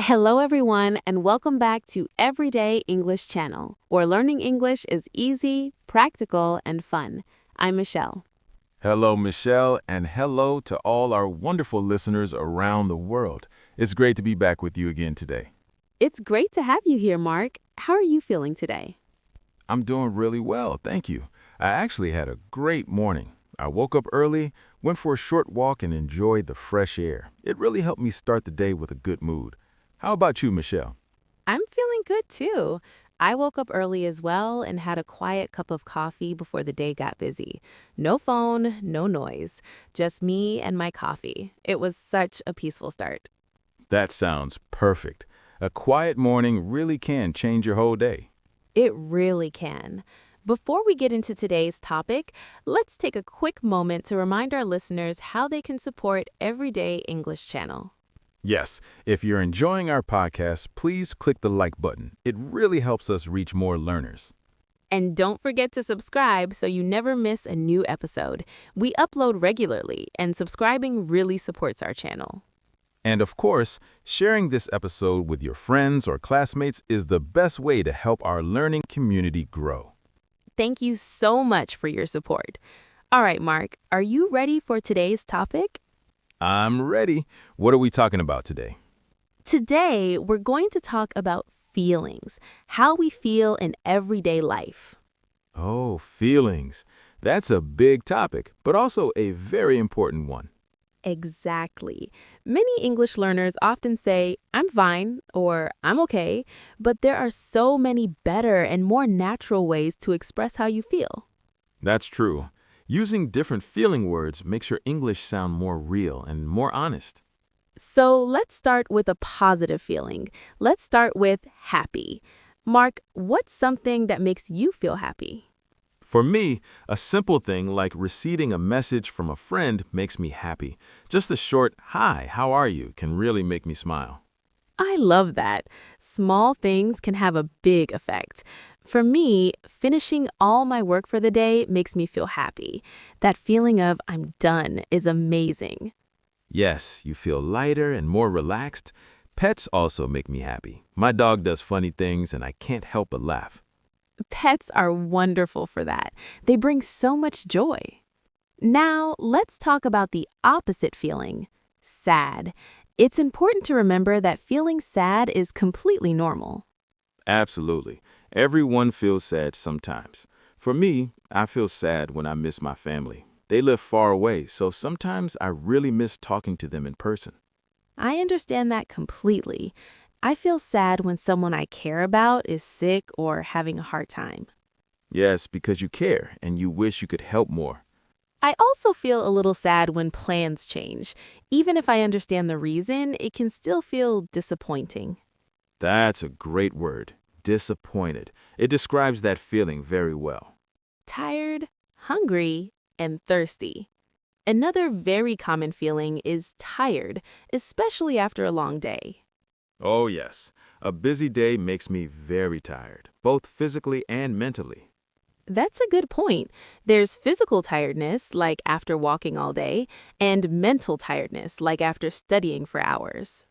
Hello, everyone, and welcome back to Everyday English Channel, where learning English is easy, practical, and fun. I'm Michelle. Hello, Michelle, and hello to all our wonderful listeners around the world. It's great to be back with you again today. It's great to have you here, Mark. How are you feeling today? I'm doing really well, thank you. I actually had a great morning. I woke up early, went for a short walk, and enjoyed the fresh air. It really helped me start the day with a good mood. How about you, Michelle? I'm feeling good too. I woke up early as well and had a quiet cup of coffee before the day got busy. No phone, no noise, just me and my coffee. It was such a peaceful start. That sounds perfect. A quiet morning really can change your whole day. It really can. Before we get into today's topic, let's take a quick moment to remind our listeners how they can support Everyday English Channel. Yes, if you're enjoying our podcast, please click the like button. It really helps us reach more learners. And don't forget to subscribe so you never miss a new episode. We upload regularly, and subscribing really supports our channel. And of course, sharing this episode with your friends or classmates is the best way to help our learning community grow. Thank you so much for your support. All right, Mark, are you ready for today's topic? I'm ready. What are we talking about today? Today, we're going to talk about feelings, how we feel in everyday life. Oh, feelings. That's a big topic, but also a very important one. Exactly. Many English learners often say, I'm fine or I'm okay, but there are so many better and more natural ways to express how you feel. That's true. Using different feeling words makes your English sound more real and more honest. So let's start with a positive feeling. Let's start with happy. Mark, what's something that makes you feel happy? For me, a simple thing like receiving a message from a friend makes me happy. Just a short, "Hi, how are you?" can really make me smile. I love that. Small things can have a big effect. For me, finishing all my work for the day makes me feel happy. That feeling of I'm done is amazing. Yes, you feel lighter and more relaxed. Pets also make me happy. My dog does funny things and I can't help but laugh. Pets are wonderful for that. They bring so much joy. Now, let's talk about the opposite feeling, sad. It's important to remember that feeling sad is completely normal. Absolutely. Everyone feels sad sometimes. For me, I feel sad when I miss my family. They live far away, so sometimes I really miss talking to them in person. I understand that completely. I feel sad when someone I care about is sick or having a hard time. Yes, because you care and you wish you could help more. I also feel a little sad when plans change. Even if I understand the reason, it can still feel disappointing. That's a great word, disappointed. It describes that feeling very well. Tired, hungry, and thirsty. Another very common feeling is tired, especially after a long day. Oh yes, a busy day makes me very tired, both physically and mentally. That's a good point. There's physical tiredness, like after walking all day, and mental tiredness, like after studying for hours.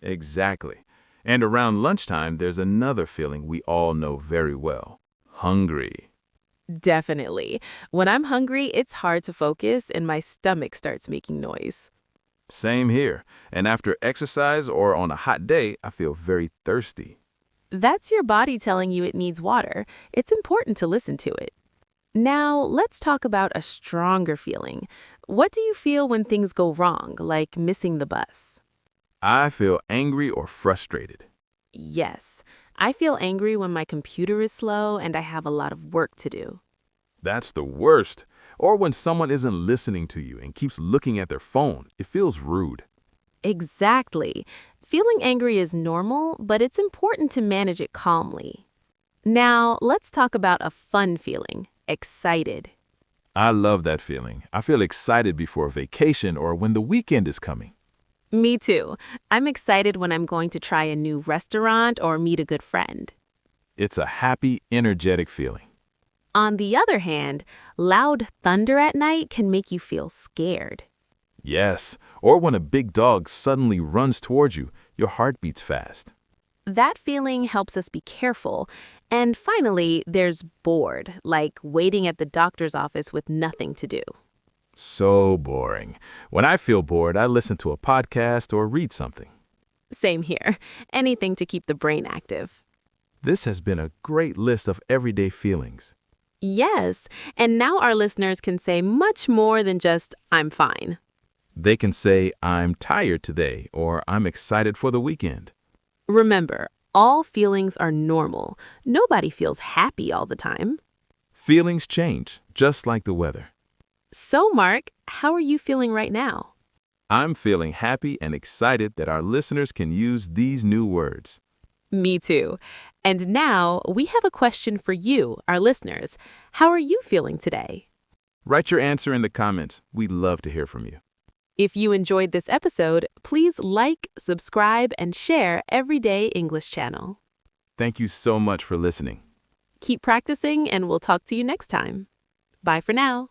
Exactly. And around lunchtime, there's another feeling we all know very well, hungry. Definitely. When I'm hungry, it's hard to focus and my stomach starts making noise. Same here. And after exercise or on a hot day, I feel very thirsty. That's your body telling you it needs water. It's important to listen to it. Now, let's talk about a stronger feeling. What do you feel when things go wrong, like missing the bus? I feel angry or frustrated. Yes, I feel angry when my computer is slow and I have a lot of work to do. That's the worst. Or when someone isn't listening to you and keeps looking at their phone, it feels rude. Exactly. Feeling angry is normal, but it's important to manage it calmly. Now, let's talk about a fun feeling, excited. I love that feeling. I feel excited before a vacation or when the weekend is coming. Me too. I'm excited when I'm going to try a new restaurant or meet a good friend. It's a happy, energetic feeling. On the other hand, loud thunder at night can make you feel scared. Yes, or when a big dog suddenly runs towards you, your heart beats fast. That feeling helps us be careful. And finally, there's bored, like waiting at the doctor's office with nothing to do. So boring. When I feel bored, I listen to a podcast or read something. Same here. Anything to keep the brain active. This has been a great list of everyday feelings. Yes, and now our listeners can say much more than just, I'm fine. They can say, I'm tired today, or I'm excited for the weekend. Remember, all feelings are normal. Nobody feels happy all the time. Feelings change, just like the weather. So, Mark, how are you feeling right now? I'm feeling happy and excited that our listeners can use these new words. Me too. And now we have a question for you, our listeners. How are you feeling today? Write your answer in the comments. We'd love to hear from you. If you enjoyed this episode, please like, subscribe, and share Everyday English Channel. Thank you so much for listening. Keep practicing, and we'll talk to you next time. Bye for now.